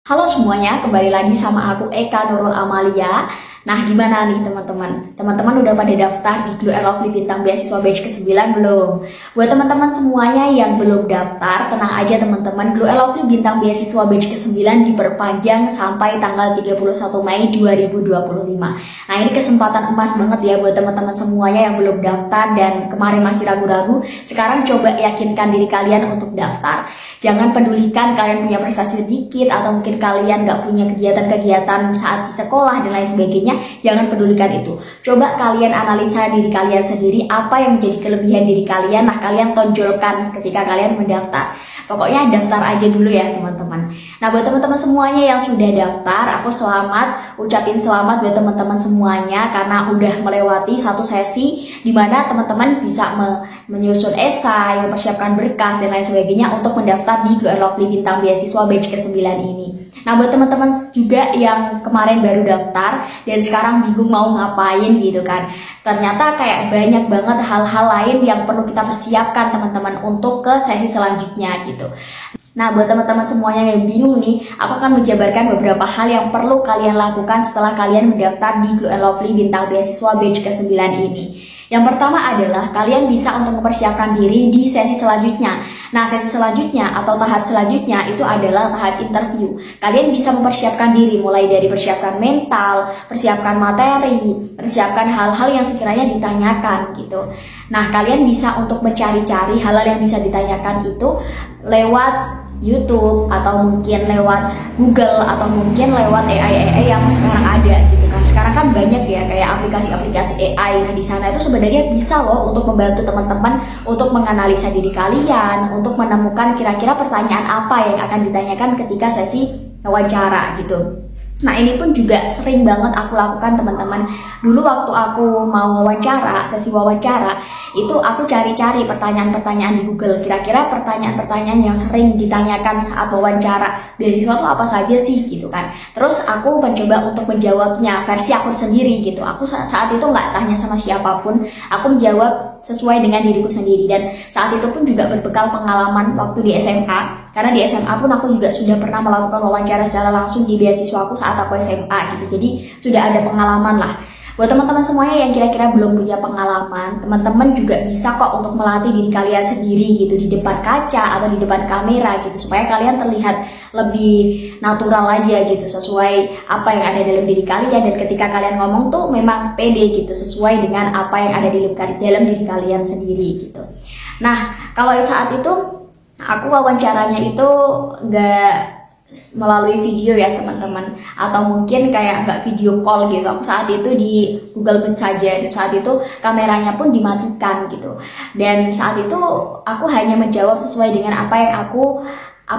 Halo semuanya, kembali lagi sama aku Eka Nurul Amalia. Nah, gimana nih teman-teman? Teman-teman udah pada daftar di Glow and Lovely Bintang Beasiswa batch ke-9 belum? Buat teman-teman semuanya yang belum daftar, tenang aja teman-teman, Glow and Lovely Bintang Beasiswa batch ke-9 diperpanjang sampai tanggal 31 Mei 2025. Nah, ini kesempatan emas banget ya buat teman-teman semuanya yang belum daftar dan kemarin masih ragu-ragu. Sekarang coba yakinkan diri kalian untuk daftar. Jangan pedulikan kalian punya prestasi sedikit atau mungkin kalian nggak punya kegiatan-kegiatan saat di sekolah dan lain sebagainya. Jangan pedulikan itu. Coba kalian analisa diri kalian sendiri, apa yang menjadi kelebihan diri kalian. Nah, kalian tonjolkan ketika kalian mendaftar. Pokoknya daftar aja dulu ya teman-teman. Nah, buat teman-teman semuanya yang sudah daftar, aku ucapin selamat buat teman-teman semuanya karena udah melewati satu sesi di mana teman-teman bisa menyusun esai, mempersiapkan berkas dan lain sebagainya untuk mendaftar di Glow and Lovely Bintang Beasiswa batch ke-9 ini. Nah, buat teman-teman juga yang kemarin baru daftar dan sekarang bingung mau ngapain gitu kan. Ternyata kayak banyak banget hal-hal lain yang perlu kita persiapkan teman-teman untuk ke sesi selanjutnya gitu. Nah, buat teman-teman semuanya yang bingung nih, aku akan menjabarkan beberapa hal yang perlu kalian lakukan setelah kalian mendaftar di Glow and Lovely Bintang Beasiswa batch ke-9 ini. Yang pertama adalah kalian bisa untuk mempersiapkan diri di sesi selanjutnya. Nah, sesi selanjutnya atau tahap selanjutnya itu adalah tahap interview. Kalian bisa mempersiapkan diri mulai dari persiapkan mental, persiapkan materi, persiapkan hal-hal yang sekiranya ditanyakan gitu. Nah, kalian bisa untuk mencari-cari hal-hal yang bisa ditanyakan itu lewat YouTube atau mungkin lewat Google atau mungkin lewat AI yang sekarang ada gitu kan. Sekarang kan banyak ya kayak aplikasi-aplikasi AI. Nah, di sana itu sebenarnya bisa loh untuk membantu teman-teman untuk menganalisa diri kalian, untuk menemukan kira-kira pertanyaan apa yang akan ditanyakan ketika sesi wawancara gitu. Nah, ini pun juga sering banget aku lakukan teman-teman. Dulu waktu aku mau wawancara, sesi wawancara, itu aku cari-cari pertanyaan-pertanyaan di Google. Kira-kira pertanyaan-pertanyaan yang sering ditanyakan saat wawancara beasiswa itu apa saja sih gitu kan. Terus aku mencoba untuk menjawabnya versi aku sendiri gitu. Aku saat itu nggak tanya sama siapapun, aku menjawab sesuai dengan diriku sendiri. Dan saat itu pun juga berbekal pengalaman waktu di SMA. Karena di SMA pun aku juga sudah pernah melakukan wawancara secara langsung di beasiswa aku saat aku SMA gitu. Jadi sudah ada pengalaman lah. Buat teman-teman semuanya yang kira-kira belum punya pengalaman, teman-teman juga bisa kok untuk melatih diri kalian sendiri gitu di depan kaca atau di depan kamera gitu supaya kalian terlihat lebih natural aja gitu sesuai apa yang ada dalam diri kalian, dan ketika kalian ngomong tuh memang pede gitu sesuai dengan apa yang ada dalam diri kalian sendiri gitu. Nah, kalau saat itu aku wawancaranya itu nggak melalui video ya teman-teman, atau mungkin kayak nggak video call gitu. Aku saat itu di Google Meet saja, dan saat itu kameranya pun dimatikan gitu. Dan saat itu aku hanya menjawab sesuai dengan apa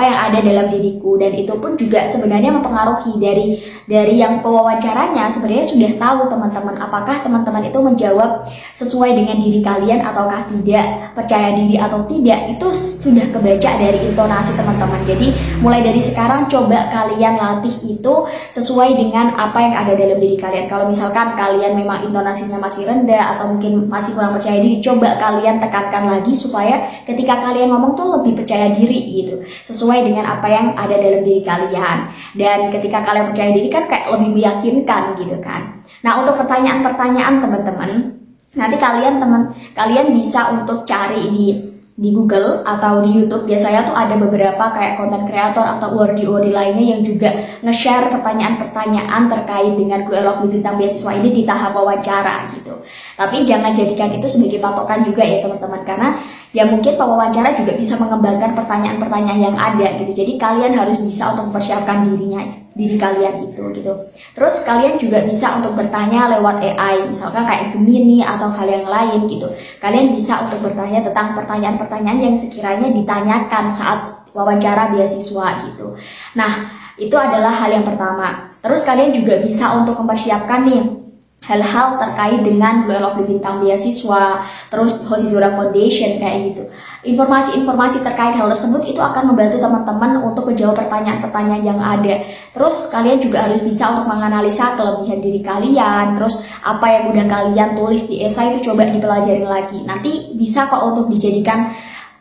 yang ada dalam diriku, dan itu pun juga sebenarnya mempengaruhi dari yang pewawancaranya sebenarnya sudah tahu teman-teman apakah teman-teman itu menjawab sesuai dengan diri kalian ataukah tidak, percaya diri atau tidak, itu sudah kebaca dari intonasi teman-teman. Jadi mulai dari sekarang coba kalian latih itu sesuai dengan apa yang ada dalam diri kalian. Kalau misalkan kalian memang intonasinya masih rendah atau mungkin masih kurang percaya diri, coba kalian tekankan lagi supaya ketika kalian ngomong tuh lebih percaya diri gitu, sesuai dengan apa yang ada dalam diri kalian. Dan ketika kalian percaya diri kan kayak lebih meyakinkan gitu kan. Nah, untuk pertanyaan-pertanyaan teman-teman, nanti kalian bisa untuk cari di Google atau di YouTube. Biasanya tuh ada beberapa kayak konten kreator atau wardi lainnya yang juga nge-share pertanyaan-pertanyaan terkait dengan Glow and Lovely Bintang Beasiswa ini di tahap wawancara gitu. Tapi jangan jadikan itu sebagai patokan juga ya teman-teman, karena ya mungkin pewawancara juga bisa mengembangkan pertanyaan-pertanyaan yang ada gitu. Jadi kalian harus bisa untuk mempersiapkan diri kalian itu gitu. Terus kalian juga bisa untuk bertanya lewat AI, misalkan kayak Gemini atau hal yang lain gitu. Kalian bisa untuk bertanya tentang pertanyaan-pertanyaan yang sekiranya ditanyakan saat wawancara beasiswa gitu. Nah, itu adalah hal yang pertama. Terus kalian juga bisa untuk mempersiapkan nih hal-hal terkait dengan Glow and Lovely Bintang Beasiswa, terus Hosizora Foundation kayak gitu. Informasi-informasi terkait hal tersebut itu akan membantu teman-teman untuk menjawab pertanyaan-pertanyaan yang ada. Terus kalian juga harus bisa untuk menganalisa kelebihan diri kalian, terus apa yang udah kalian tulis di esai itu coba dipelajarin lagi. Nanti bisa kok untuk dijadikan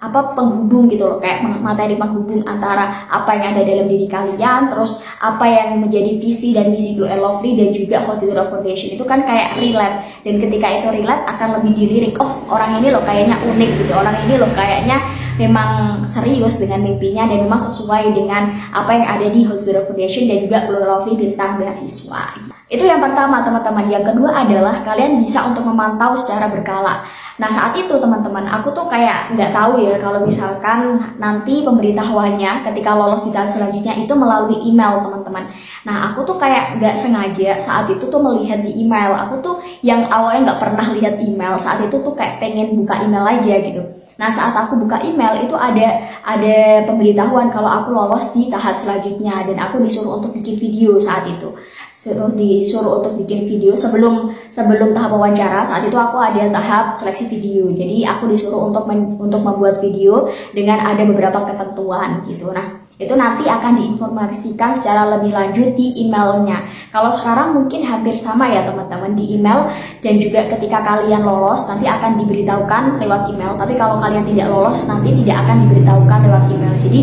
penghubung gitu loh, kayak materi penghubung antara apa yang ada dalam diri kalian, terus apa yang menjadi visi dan misi Glow and Lovely dan juga Horizontal Foundation itu kan kayak relate, dan ketika itu relate akan lebih dilirik, oh orang ini loh kayaknya unik gitu, orang ini loh kayaknya memang serius dengan mimpinya dan memang sesuai dengan apa yang ada di Horizontal Foundation dan juga Glow and Lovely bintang beasiswa. Itu yang pertama teman-teman. Yang kedua adalah kalian bisa untuk memantau secara berkala. Nah saat itu teman-teman, aku tuh kayak nggak tahu ya kalau misalkan nanti pemberitahuannya ketika lolos di tahap selanjutnya itu melalui email teman-teman. Nah aku tuh kayak nggak sengaja saat itu tuh melihat di email. Aku tuh yang awalnya nggak pernah lihat email, saat itu tuh kayak pengen buka email aja gitu. Nah saat aku buka email itu ada pemberitahuan kalau aku lolos di tahap selanjutnya dan aku disuruh untuk bikin video saat itu. Disuruh untuk bikin video sebelum tahap wawancara. Saat itu aku ada tahap seleksi video, jadi aku disuruh untuk membuat video dengan ada beberapa ketentuan gitu. Nah itu nanti akan diinformasikan secara lebih lanjut di emailnya. Kalau sekarang mungkin hampir sama ya teman-teman di email, dan juga ketika kalian lolos nanti akan diberitahukan lewat email, tapi kalau kalian tidak lolos nanti tidak akan diberitahukan lewat email. Jadi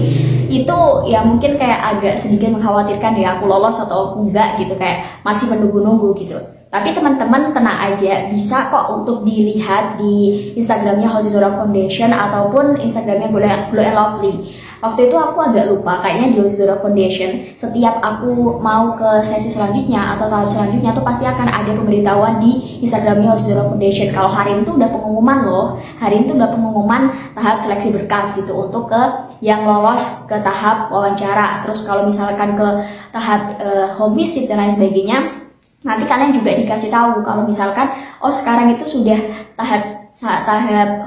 itu ya mungkin kayak agak sedikit mengkhawatirkan ya, aku lolos atau aku enggak gitu, kayak masih menunggu-nunggu gitu. Tapi teman-teman tenang aja, bisa kok untuk dilihat di Instagramnya Horizontal Foundation ataupun Instagramnya Glow and Lovely. Waktu itu aku agak lupa, kayaknya di Horizontal Foundation setiap aku mau ke sesi selanjutnya atau tahap selanjutnya tuh pasti akan ada pemberitahuan di Instagramnya Horizontal Foundation. Kalau hari ini tuh udah pengumuman loh, hari ini tuh udah pengumuman tahap seleksi berkas gitu untuk ke yang lolos ke tahap wawancara. Terus kalau misalkan ke tahap home visit dan lain sebagainya, nanti kalian juga dikasih tahu kalau misalkan oh sekarang itu sudah tahap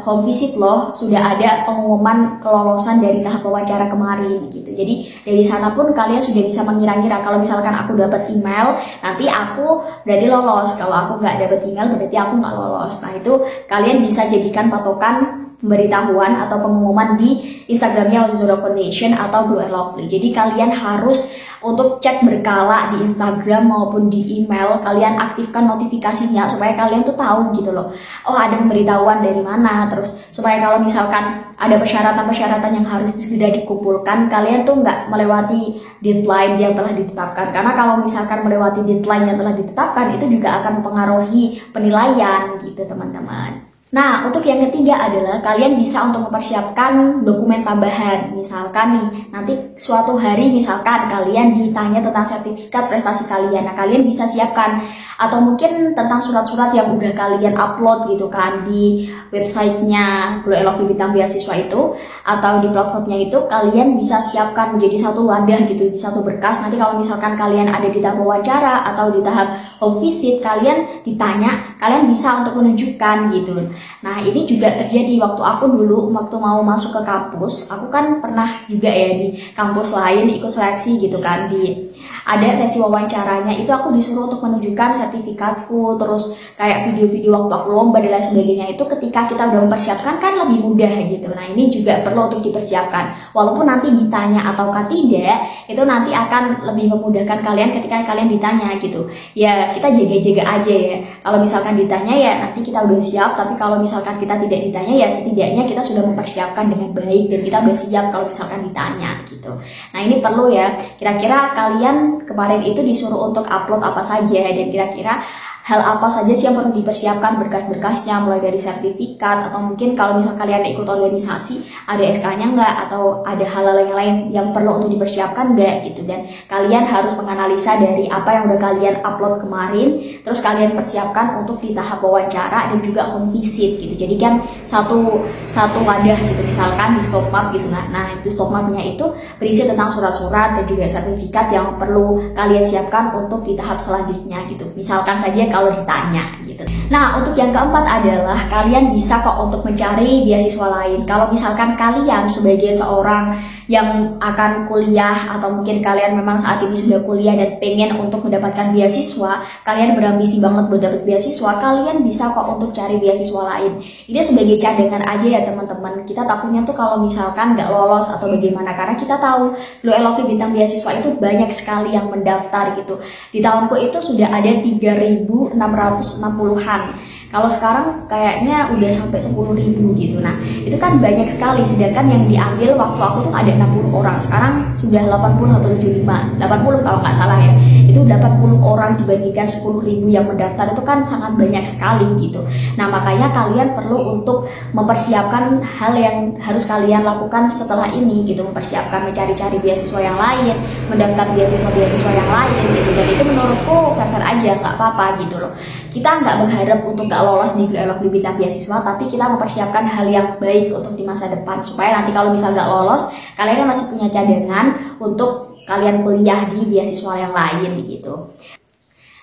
home visit loh, sudah ada pengumuman kelolosan dari tahap wawancara kemarin gitu. Jadi dari sana pun kalian sudah bisa mengira-ngira kalau misalkan aku dapat email nanti aku berarti lolos, kalau aku nggak dapat email berarti aku nggak lolos. Nah itu kalian bisa jadikan patokan pemberitahuan atau pengumuman di Instagramnya Horizontal Foundation atau Glow and Lovely. Jadi kalian harus untuk cek berkala di Instagram maupun di email, kalian aktifkan notifikasinya supaya kalian tuh tahu gitu loh, oh ada pemberitahuan dari mana, terus supaya kalau misalkan ada persyaratan-persyaratan yang harus segera dikumpulkan, kalian tuh nggak melewati deadline yang telah ditetapkan, karena kalau misalkan melewati deadline yang telah ditetapkan itu juga akan mempengaruhi penilaian gitu teman-teman. Nah, untuk yang ketiga adalah kalian bisa untuk mempersiapkan dokumen tambahan. Misalkan nih, nanti suatu hari misalkan kalian ditanya tentang sertifikat prestasi kalian. Nah, kalian bisa siapkan. Atau mungkin tentang surat-surat yang udah kalian upload gitu kan di websitenya Glow and Lovely bintang beasiswa itu, atau di platformnya itu, kalian bisa siapkan menjadi satu wadah gitu, di satu berkas. Nanti kalau misalkan kalian ada di tahap wawancara atau di tahap home visit, kalian ditanya, kalian bisa untuk menunjukkan gitu. Nah ini juga terjadi waktu aku dulu waktu mau masuk ke kampus. Aku kan pernah juga ya di kampus lain ikut seleksi gitu kan, ada sesi wawancaranya itu aku disuruh untuk menunjukkan sertifikatku, terus kayak video-video waktu aku lomba dan lain sebagainya. Itu ketika kita udah mempersiapkan kan lebih mudah gitu. Nah ini juga perlu untuk dipersiapkan, walaupun nanti ditanya ataukah tidak, itu nanti akan lebih memudahkan kalian ketika kalian ditanya gitu. Ya kita jaga-jaga aja ya, kalau misalkan ditanya ya nanti kita udah siap, tapi kalau misalkan kita tidak ditanya ya setidaknya kita sudah mempersiapkan dengan baik dan kita udah siap kalau misalkan ditanya gitu. Nah ini perlu ya, kira-kira kalian kemarin itu disuruh untuk upload apa saja dan kira-kira hal apa saja sih yang perlu dipersiapkan, berkas-berkasnya mulai dari sertifikat, atau mungkin kalau misal kalian ikut organisasi ada SK-nya nggak, atau ada hal-hal yang lain yang perlu untuk dipersiapkan nggak gitu. Dan kalian harus menganalisa dari apa yang udah kalian upload kemarin, terus kalian persiapkan untuk di tahap wawancara dan juga home visit gitu. Jadi kan satu wadah gitu, misalkan di stop map gitu. Nah itu stop mapnya itu berisi tentang surat-surat dan juga sertifikat yang perlu kalian siapkan untuk di tahap selanjutnya gitu. Misalkan saja kalau ditanya gitu. Nah untuk yang keempat adalah kalian bisa kok untuk mencari beasiswa lain. Kalau misalkan kalian sebagai seorang yang akan kuliah, atau mungkin kalian memang saat ini sudah kuliah dan pengen untuk mendapatkan beasiswa, kalian berambisi banget buat dapat beasiswa, kalian bisa kok untuk cari beasiswa lain. Ini sebagai cadangan aja ya teman-teman. Kita takutnya tuh kalau misalkan nggak lolos atau bagaimana, karena kita tahu Glow and Lovely bintang beasiswa itu banyak sekali yang mendaftar gitu. Di tahunku itu sudah ada 3.660-an. Kalau sekarang kayaknya udah sampai 10.000 gitu. Nah, itu kan banyak sekali, sedangkan yang diambil waktu aku tuh ada 60 orang. Sekarang sudah 80 atau 75, 80 kalau nggak salah ya. Itu 80 orang dibandingkan 10.000 yang mendaftar, itu kan sangat banyak sekali gitu. Nah, makanya kalian perlu untuk mempersiapkan hal yang harus kalian lakukan setelah ini gitu, mempersiapkan mencari-cari beasiswa yang lain, mendaftar beasiswa yang lain gitu. Dan itu menurutku fair aja, nggak apa-apa gitu loh. Kita nggak berharap untuk nggak lolos di GLU LOVLY Bintang Beasiswa, tapi kita mempersiapkan hal yang baik untuk di masa depan, supaya nanti kalau misal nggak lolos, kalian masih punya cadangan untuk kalian kuliah di beasiswa yang lain gitu.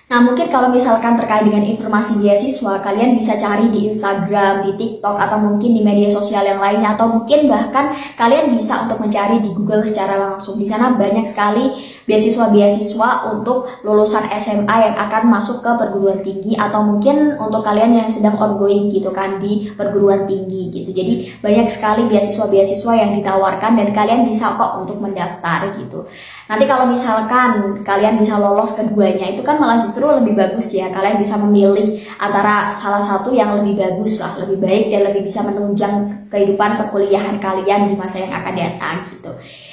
Nah, mungkin kalau misalkan terkait dengan informasi beasiswa, kalian bisa cari di Instagram, di TikTok, atau mungkin di media sosial yang lainnya, atau mungkin bahkan kalian bisa untuk mencari di Google secara langsung. Di sana banyak sekali beasiswa-beasiswa untuk lulusan SMA yang akan masuk ke perguruan tinggi, atau mungkin untuk kalian yang sedang ongoing gitu kan di perguruan tinggi gitu. Jadi banyak sekali beasiswa-beasiswa yang ditawarkan dan kalian bisa kok untuk mendaftar gitu. Nanti kalau misalkan kalian bisa lolos keduanya, itu kan malah justru lebih bagus ya. Kalian bisa memilih antara salah satu yang lebih bagus lah, lebih baik dan lebih bisa menunjang kehidupan perkuliahan kalian di masa yang akan datang gitu.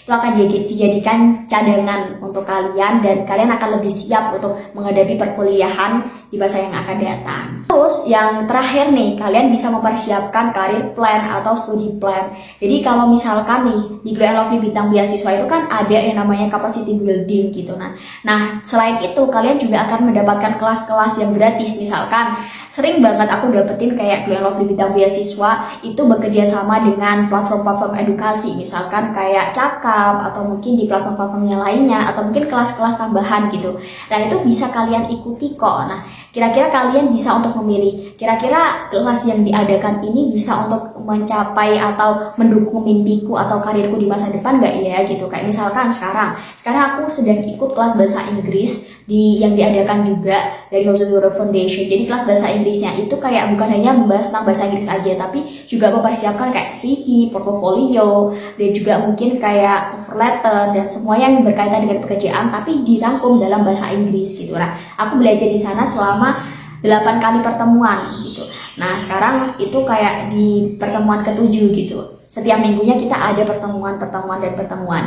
Itu akan dijadikan cadangan untuk kalian dan kalian akan lebih siap untuk menghadapi perkuliahan di masa yang akan datang. Terus yang terakhir nih, kalian bisa mempersiapkan career plan atau studi plan. Jadi kalau misalkan nih di GLU LOVLY Bintang Beasiswa itu kan ada yang namanya capacity building gitu. Nah selain itu kalian juga akan mendapatkan kelas-kelas yang gratis. Misalkan sering banget aku dapetin kayak GLU LOVLY Bintang Beasiswa itu bekerja sama dengan platform-platform edukasi, misalkan kayak Cakap atau mungkin di platform-platform yang lainnya, atau mungkin kelas-kelas tambahan gitu. Dan itu bisa kalian ikuti kok. Nah, kira-kira kalian bisa untuk memilih, kira-kira kelas yang diadakan ini bisa untuk mencapai atau mendukung mimpiku atau karirku di masa depan nggak ya gitu. Kayak misalkan sekarang aku sedang ikut kelas bahasa Inggris yang diadakan juga dari Hosi Zora Foundation. Jadi kelas bahasa Inggrisnya itu kayak bukan hanya membahas tentang bahasa Inggris aja, tapi juga mempersiapkan kayak CV, portofolio, dan juga mungkin kayak cover letter dan semua yang berkaitan dengan pekerjaan tapi dirangkum dalam bahasa Inggris gitu. Nah, aku belajar di sana selama 8 kali pertemuan gitu. Nah, sekarang itu kayak di pertemuan ke-7 gitu. Setiap minggunya kita ada pertemuan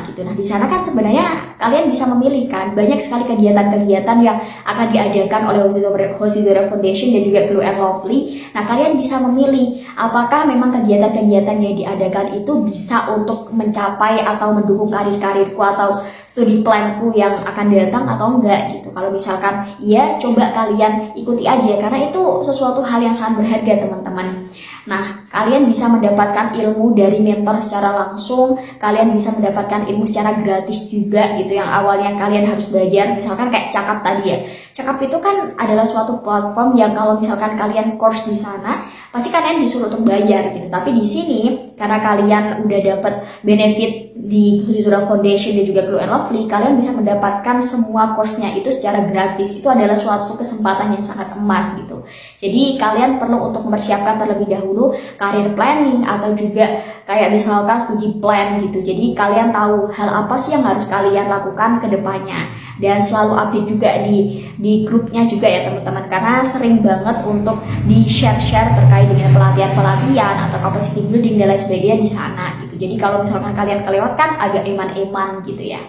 gitu. Nah, di sana kan sebenarnya kalian bisa memilih kan, banyak sekali kegiatan-kegiatan yang akan diadakan oleh Hosi Zora Foundation dan juga GLU LOVLY. Nah, kalian bisa memilih apakah memang kegiatan-kegiatan yang diadakan itu bisa untuk mencapai atau mendukung karir-karirku atau studi planku yang akan datang atau enggak gitu. Kalau misalkan iya, coba kalian ikuti aja karena itu sesuatu hal yang sangat berharga, teman-teman. Nah, kalian bisa mendapatkan ilmu dari mentor secara langsung, kalian bisa mendapatkan ilmu secara gratis juga gitu, yang awalnya kalian harus bayar, misalkan kayak Cakap tadi ya. Cakap itu kan adalah suatu platform yang kalau misalkan kalian course di sana, pasti kalian disuruh untuk bayar gitu. Tapi di sini, karena kalian udah dapat benefit di Hosi Zora Foundation dan juga GLU LOVLY, kalian bisa mendapatkan semua course-nya itu secara gratis. Itu adalah suatu kesempatan yang sangat emas gitu. Jadi kalian perlu untuk mempersiapkan terlebih dahulu career planning atau juga kayak misalkan studi plan gitu. Jadi kalian tahu hal apa sih yang harus kalian lakukan ke depannya. Dan selalu update juga di grupnya juga ya teman-teman, karena sering banget untuk di-share terkait dengan pelatihan-pelatihan atau capacity building dan lain sebagainya di sana gitu. Jadi kalau misalkan kalian kelewatkan agak eman-eman gitu ya.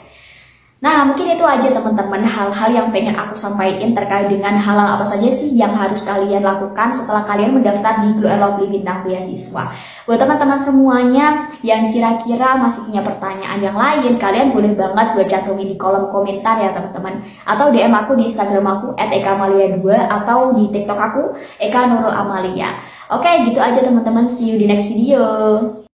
Nah, mungkin itu aja teman-teman hal-hal yang pengen aku sampaikan terkait dengan hal-hal apa saja sih yang harus kalian lakukan setelah kalian mendaftar di GLU LOVLY Bintang Beasiswa. Buat teman-teman semuanya yang kira-kira masih punya pertanyaan yang lain, kalian boleh banget buat cantumin di kolom komentar ya teman-teman. Atau DM aku di Instagram aku @ekamalia2 atau di TikTok aku Eka Nurul Amalia. Oke, gitu aja teman-teman. See you di next video.